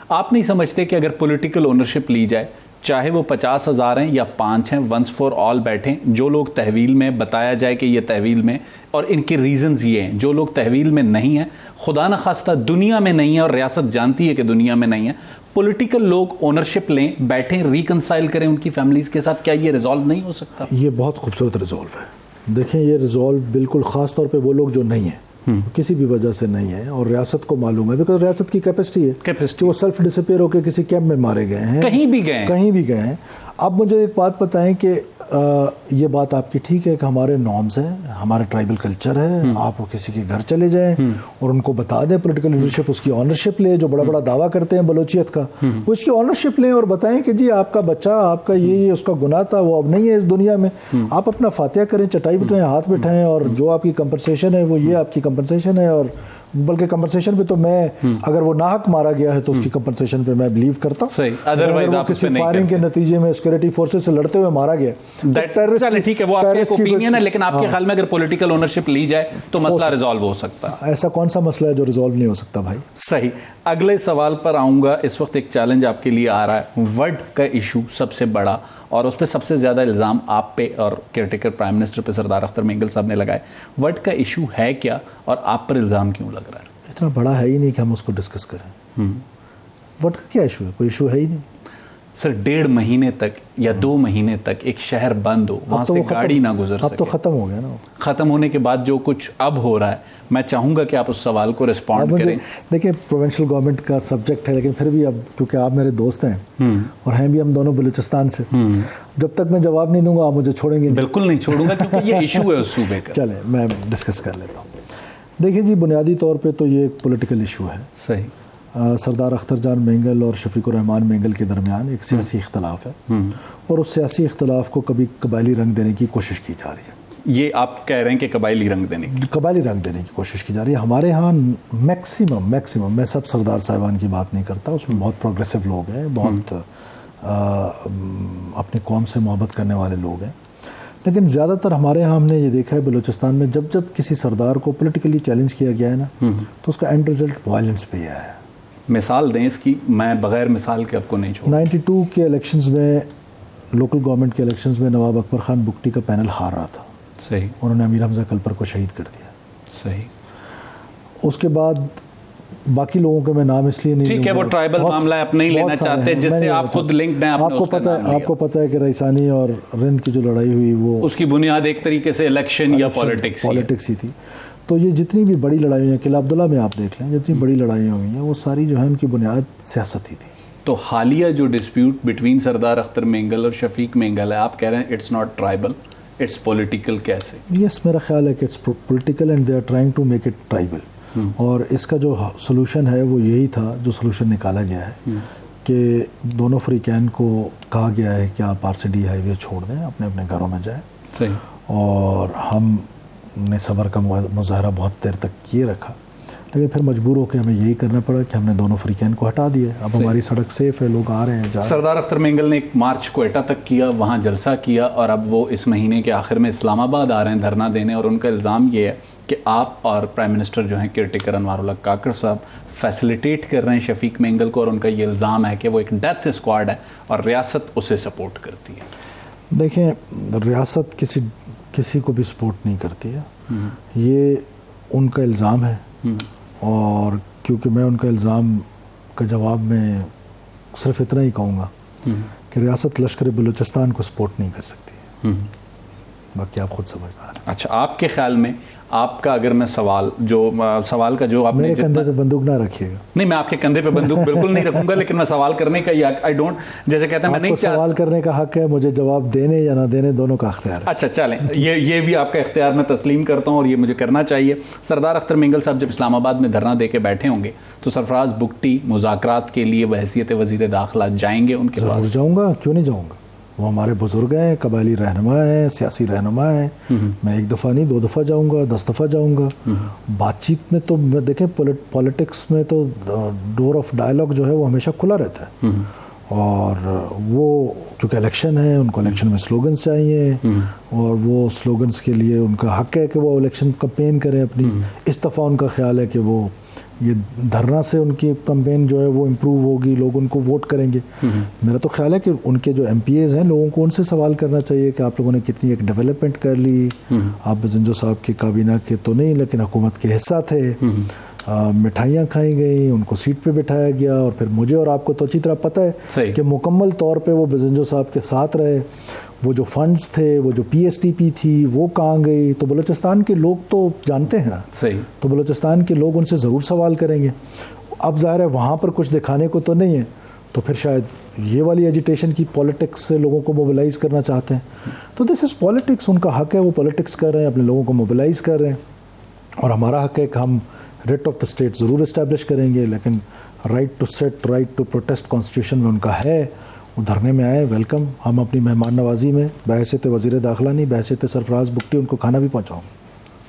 آپ نہیں سمجھتے کہ اگر پولیٹیکل اونرشپ لی جائے, چاہے وہ 50,000 ہیں یا 5 ہیں, ونس فار آل بیٹھیں, جو لوگ تحویل میں بتایا جائے کہ یہ تحویل میں, اور ان کے ریزنز یہ ہیں, جو لوگ تحویل میں نہیں ہیں, خدا نخواستہ دنیا میں نہیں ہیں اور ریاست جانتی ہے کہ دنیا میں نہیں ہے, پولیٹیکل لوگ اونرشپ لیں, بیٹھیں, ریکنسائل کریں ان کی فیملیز کے ساتھ, کیا یہ ریزالو نہیں ہو سکتا؟ یہ بہت خوبصورت ریزالو ہے. دیکھیں یہ ریزالو بالکل خاص طور پہ وہ لوگ جو نہیں ہیں, کسی بھی وجہ سے نہیں ہے, اور ریاست کو معلوم ہے, بیکاز ریاست کی کیپیسٹی ہے کہ وہ سیلف ڈسپیئر ہو کے کسی کیمپ میں مارے گئے ہیں, کہیں بھی گئے ہیں. اب مجھے ایک بات بتائیں کہ یہ بات آپ کی ٹھیک ہے کہ ہمارے نارمز ہیں, ہمارے ٹرائبل کلچر ہے, آپ کسی کے گھر چلے جائیں اور ان کو بتا دیں پولیٹیکل لیڈرشپ, اس کی آنرشپ لے, جو بڑا بڑا دعویٰ کرتے ہیں بلوچیت کا, وہ اس کی آنرشپ لیں اور بتائیں کہ جی آپ کا بچہ, آپ کا یہ اس کا گناہ تھا, وہ اب نہیں ہے اس دنیا میں, آپ اپنا فاتحہ کریں, چٹائی بٹھائیں, ہاتھ بٹھائیں, اور جو آپ کی کمپنسیشن ہے وہ یہ آپ کی کمپنسیشن ہے. اور بلکہ کمپنسیشن پہ تو میں, اگر وہ ناحق مارا گیا ہے تو اس کی کمپنسیشن پہ میں بلیو کرتا ہوں. اگر وہ کسی فائرنگ کے نتیجے میں سیکورٹی فورسز سے لڑتے ہوئے مارا گیا, ٹھیک ہے, وہ آپ کا اوپینین ہے, لیکن آپ کے خیال میں اگر پولیٹیکل اونرشپ لی جائے تو مسئلہ ریزالو ہو سکتا ہے؟ ایسا کون سا مسئلہ ہے جو ریزالو نہیں ہو سکتا بھائی؟ صحیح. اگلے سوال پر آؤں گا. اس وقت ایک چیلنج آپ کے لیے آ رہا ہے, ورڈ کا ایشو سب سے بڑا, اور اس پہ سب سے زیادہ الزام آپ پہ اور کیئر ٹیکر پرائم منسٹر پہ سردار اختر مینگل صاحب نے لگائے. ورڈ کا ایشو ہے کیا اور آپ پر الزام کیوں لگ رہا ہے؟ اتنا بڑا ہے ہی نہیں کہ ہم اس کو ڈسکس کریں. ورڈ کا کیا ایشو ہے؟ کوئی ایشو ہے ہی نہیں سر. 1.5 مہینے تک یا 2 مہینے تک ایک شہر بند ہو, وہاں سے گاڑی نہ گزر سکے. اب تو ختم ہو گیا نا. ختم ہونے کے بعد جو کچھ اب ہو رہا ہے, میں چاہوں گا کہ آپ اس سوال کو رسپونڈ کریں. دیکھیں پروونشل گورنمنٹ کا سبجیکٹ ہے, لیکن پھر بھی اب کیونکہ آپ میرے دوست ہیں اور ہیں بھی ہم دونوں بلوچستان سے, جب تک میں جواب نہیں دوں گا آپ مجھے چھوڑیں گے؟ بالکل نہیں چھوڑوں گا, کیونکہ یہ ایشو ہے اس صوبے کا. چلیں میں ڈسکس کر لیتا ہوں. دیکھیں جی, بنیادی طور پہ تو یہ ایک پولیٹیکل ایشو ہے. صحیح. سردار اختر جان مینگل اور شفیق الرحمان مینگل کے درمیان ایک سیاسی اختلاف ہے, اور اس سیاسی اختلاف کو کبھی قبائلی رنگ دینے کی کوشش کی جا رہی ہے. یہ آپ کہہ رہے ہیں کہ قبائلی رنگ دینے کی کوشش کی جا رہی ہے. ہمارے ہاں میکسیمم میں سب سردار صاحبان کی بات نہیں کرتا, اس میں بہت پروگریسو لوگ ہیں, بہت اپنی قوم سے محبت کرنے والے لوگ ہیں, لیکن زیادہ تر ہمارے ہاں ہم نے یہ دیکھا ہے بلوچستان میں, جب کسی سردار کو پولیٹیکلی چیلنج کیا گیا ہے نا, تو اس کا اینڈ رزلٹ وائلنس پہ آیا ہے. مثال دیں اس کی, میں بغیر مثال کے آپ کو نہیں چھوڑوں. 92 کے الیکشنز میں, لوکل گورنمنٹ کے الیکشنز میں نواب اکبر خان بگٹی کا پینل ہار رہا تھا. صحیح. انہوں نے امیر حمزہ کلپر کو شہید کر دیا. صحیح. اس کے بعد باقی لوگوں کے میں نام اس لیے نہیں, ٹھیک ہے وہ ٹرائبل معاملہ آپ نہیں لینا چاہتے, جس سے آپ خود لنکڈ ہیں. آپ کو پتہ ہے کہ ریسانی اور رند کی جو لڑائی ہوئی وہ اس کی بنیاد ایک طریقے سے الیکشن یا پالیٹکس ہی تھی. تو یہ جتنی بھی بڑی لڑائی ہیں, قلعہ عبداللہ میں آپ دیکھ لیں, جتنی بڑی لڑائیاں ہوئی ہیں وہ ساری جو ہے ان کی بنیاد سیاست ہی تھی. تو حالیہ جو ڈسپیوٹ بٹوین سردار اختر مینگل اور شفیق مینگل ہے, آپ کہہ رہے ہیں it's not tribal, it's political. کیسے؟ یس, میرا خیال ہے کہ it's political and they are trying to make it tribal. اور اس کا جو سلوشن ہے وہ یہی تھا, جو سلوشن نکالا گیا ہے کہ دونوں فریقین کو کہا گیا ہے کہ آپ RCD ہائی وے چھوڑ دیں, اپنے اپنے گھروں میں جائیں. صحیح. اور ہم نے صبر کا مظاہرہ بہت دیر تک کیے رکھا, لیکن پھر مجبور ہو کے ہمیں یہی کرنا پڑا کہ ہم نے دونوں فریقین کو ہٹا دیا. اب ہماری سڑک سیف ہے, لوگ آ رہے ہیں, جا رہے ہیں. سردار اختر مینگل نے ایک مارچ کوئٹہ تک کیا, وہاں جلسہ کیا, اور اب وہ اس مہینے کے آخر میں اسلام آباد آ رہے ہیں دھرنا دینے, اور ان کا الزام یہ ہے کہ آپ اور پرائم منسٹر جو ہیں کیئر ٹیکر انوار اللہ کاکڑ صاحب فیسلیٹیٹ کر رہے ہیں شفیق مینگل کو, اور ان کا یہ الزام ہے کہ وہ ایک ڈیتھ اسکواڈ ہے اور ریاست اسے سپورٹ کرتی ہے. دیکھیں, ریاست کسی کو بھی سپورٹ نہیں کرتی ہے, یہ ان کا الزام ہے. اور کیونکہ میں ان کا الزام کا جواب میں صرف اتنا ہی کہوں گا کہ ریاست لشکر بلوچستان کو سپورٹ نہیں کر سکتی, باقی آپ خود سمجھدار ہیں. اچھا, آپ کے خیال میں آپ کا اگر میں سوال کا جو آپ میرے کندھے پہ بندوق نہ رکھیے گا. نہیں, میں آپ کے کندھے پہ بندوق بالکل نہیں رکھوں گا, لیکن میں سوال کرنے کا آئی ڈونٹ, جیسے کہتے ہیں میں نہیں سوال کرنے کا حق ہے, مجھے جواب دینے یا نہ دینے دونوں کا اختیار ہے. اچھا چلیں, یہ بھی آپ کا اختیار میں تسلیم کرتا ہوں, اور یہ مجھے کرنا چاہیے. سردار اختر مینگل صاحب جب اسلام آباد میں دھرنا دے کے بیٹھے ہوں گے تو سرفراز بگٹی مذاکرات کے لیے بحیثیت وزیر داخلہ جائیں گے ان کے پاس؟ ضرور جاؤں گا, کیوں نہیں جاؤں گا. وہ ہمارے بزرگ ہیں, قبائلی رہنما ہیں, سیاسی رہنما ہیں. میں 1 دفعہ نہیں 2 دفعہ جاؤں گا, 10 دفعہ جاؤں گا. بات چیت میں تو دیکھیں پولیٹکس میں تو ڈور آف ڈائلاگ جو ہے وہ ہمیشہ کھلا رہتا ہے, اور وہ کیونکہ الیکشن ہے، ان کو الیکشن میں سلوگنز چاہیے، اور وہ سلوگنز کے لیے ان کا حق ہے کہ وہ الیکشن کمپین کریں اپنی. اس دفعہ ان کا خیال ہے کہ وہ یہ دھرنا سے ان کی کمپین جو ہے وہ امپروو ہوگی، لوگ ان کو ووٹ کریں گے. میرا تو خیال ہے کہ ان کے جو ایم پی ایز ہیں، لوگوں کو ان سے سوال کرنا چاہیے کہ آپ لوگوں نے کتنی ایک ڈیولپمنٹ کر لی. آپ بزنجو صاحب کی کابینہ کے تو نہیں لیکن حکومت کے حصہ تھے. مٹھائیاں کھائی گئیں، ان کو سیٹ پہ بٹھایا گیا، اور پھر مجھے اور آپ کو تو اچھی طرح پتہ ہے کہ مکمل طور پہ وہ بزنجو صاحب کے ساتھ رہے. وہ جو فنڈز تھے، وہ جو پی ایس ٹی پی تھی، وہ کہاں گئی؟ تو بلوچستان کے لوگ تو جانتے ہیں نا. تو بلوچستان کے لوگ ان سے ضرور سوال کریں گے. اب ظاہر ہے وہاں پر کچھ دکھانے کو تو نہیں ہے، تو پھر شاید یہ والی ایجیٹیشن کی پولیٹکس سے لوگوں کو موبلائز کرنا چاہتے ہیں. تو دس از پولیٹکس، ان کا حق ہے، وہ پولیٹکس کر رہے ہیں، اپنے لوگوں کو موبلائز کر رہے ہیں. اور ہمارا حق ہے کہ ہم ریٹ آف دا اسٹیٹ ضرور اسٹیبلش کریں گے، لیکن right to sit, right to protest constitution میں ان کا ہے. وہ دھرنے میں آئے، ویلکم. ہم اپنی مہمان نوازی میں بحیثیت وزیر داخلہ نہیں، بحیثیت سرفراز بگٹی ان کو کھانا بھی پہنچاؤں.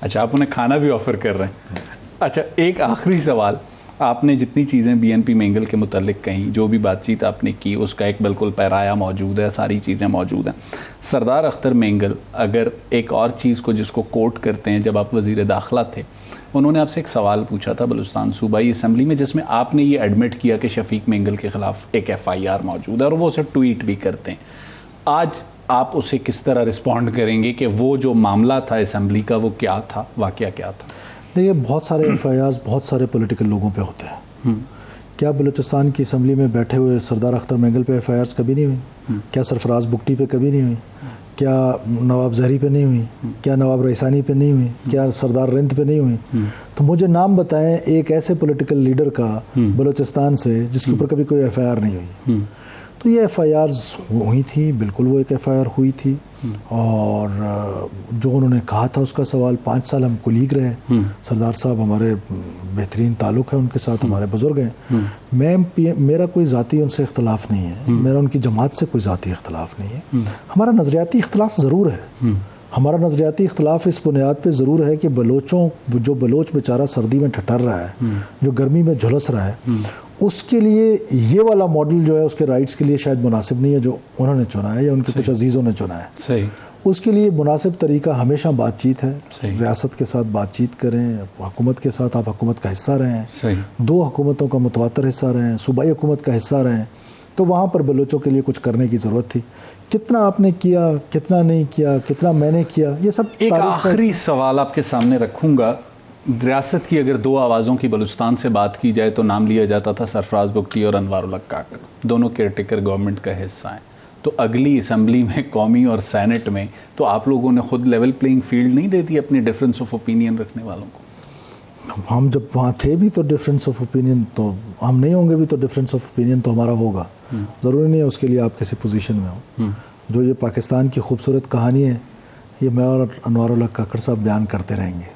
اچھا، آپ انہیں کھانا بھی آفر کر رہے ہیں. اچھا، ایک آخری سوال. آپ نے جتنی چیزیں بی این پی مینگل کے متعلق کہیں، جو بھی بات چیت آپ نے کی، اس کا ایک بالکل پیرایا موجود ہے، ساری چیزیں موجود ہیں. سردار اختر مینگل اگر ایک اور چیز کو جس کو کوٹ کرتے ہیں، جب آپ وزیر داخلہ تھے، انہوں نے آپ سے ایک سوال پوچھا تھا بلوچستان صوبائی اسمبلی میں، جس میں آپ نے یہ ایڈمٹ کیا کہ شفیق مینگل کے خلاف ایک ایف آئی آر موجود ہے، اور وہ اسے ٹویٹ بھی کرتے ہیں. آج آپ اسے کس طرح رسپونڈ کریں گے کہ وہ جو معاملہ تھا اسمبلی کا وہ کیا تھا، واقعہ کیا تھا؟ دیکھیے، بہت سارے ایف آئی آرز بہت سارے پولیٹیکل لوگوں پہ ہوتے ہیں. کیا بلوچستان کی اسمبلی میں بیٹھے ہوئے سردار اختر مینگل پہ ایف آئی آرز کبھی نہیں ہوئی؟ کیا سرفراز بگٹی پہ کبھی نہیں ہوئی؟ کیا نواب زہری پہ نہیں ہوئی؟ کیا نواب رئیسانی پہ نہیں ہوئی؟ کیا سردار رند پہ نہیں ہوئی؟ تو مجھے نام بتائیں ایک ایسے پولیٹیکل لیڈر کا بلوچستان سے جس کے اوپر کبھی کوئی ایف آئی آر نہیں ہوئی. تو یہ ایف آئی آرز ہوئی تھی، بالکل وہ ایک ایف آئی آر ہوئی تھی. اور جو انہوں نے کہا تھا اس کا سوال، 5 سال ہم کولیگ رہے. سردار صاحب ہمارے بہترین تعلق ہے ان کے ساتھ، ہمارے بزرگ ہیں. میرا کوئی ذاتی ان سے اختلاف نہیں ہے، میرا ان کی جماعت سے کوئی ذاتی اختلاف نہیں ہے. ہمارا نظریاتی اختلاف ضرور ہے. ہمارا نظریاتی اختلاف اس بنیاد پہ ضرور ہے کہ جو بلوچ بیچارہ سردی میں ٹھٹر رہا ہے، جو گرمی میں جھلس رہا ہے، اس کے لیے یہ والا ماڈل جو ہے اس کے رائٹس کے لیے شاید مناسب نہیں ہے جو انہوں نے چنا ہے یا ان کے کچھ عزیزوں نے چنا ہے. صحیح. اس کے لیے مناسب طریقہ ہمیشہ بات چیت ہے. ریاست کے ساتھ بات چیت کریں، حکومت کے ساتھ آپ حکومت کا حصہ رہیں. 2 حکومتوں کا متواتر حصہ رہیں، صوبائی حکومت کا حصہ رہیں. تو وہاں پر بلوچوں کے لیے کچھ کرنے کی ضرورت تھی. کتنا آپ نے کیا، کتنا نہیں کیا، کتنا میں نے کیا، یہ سب. ایک آخری سوال آپ کے سامنے رکھوں گا. ریاست کی اگر 2 آوازوں کی بلوچستان سے بات کی جائے تو نام لیا جاتا تھا سرفراز بگٹی اور انوار الحق کاکڑ. دونوں کیئر ٹیکر گورنمنٹ کا حصہ ہیں. تو اگلی اسمبلی میں، قومی اور سینٹ میں، تو آپ لوگوں نے خود لیول پلینگ فیلڈ نہیں دے دی اپنی ڈفرینس آف اوپینین رکھنے والوں کو؟ ہم جب وہاں تھے بھی تو ڈفرینس آف اوپینین تو ہم نہیں ہوں گے بھی تو ڈفرینس آف اوپینین تو ہمارا ہوگا. ضروری نہیں ہے اس کے لیے آپ کسی پوزیشن میں ہوں. جو یہ پاکستان کی خوبصورت کہانی ہے، یہ میں اور انوار الحق کاکڑ صاحب بیان کرتے رہیں گے.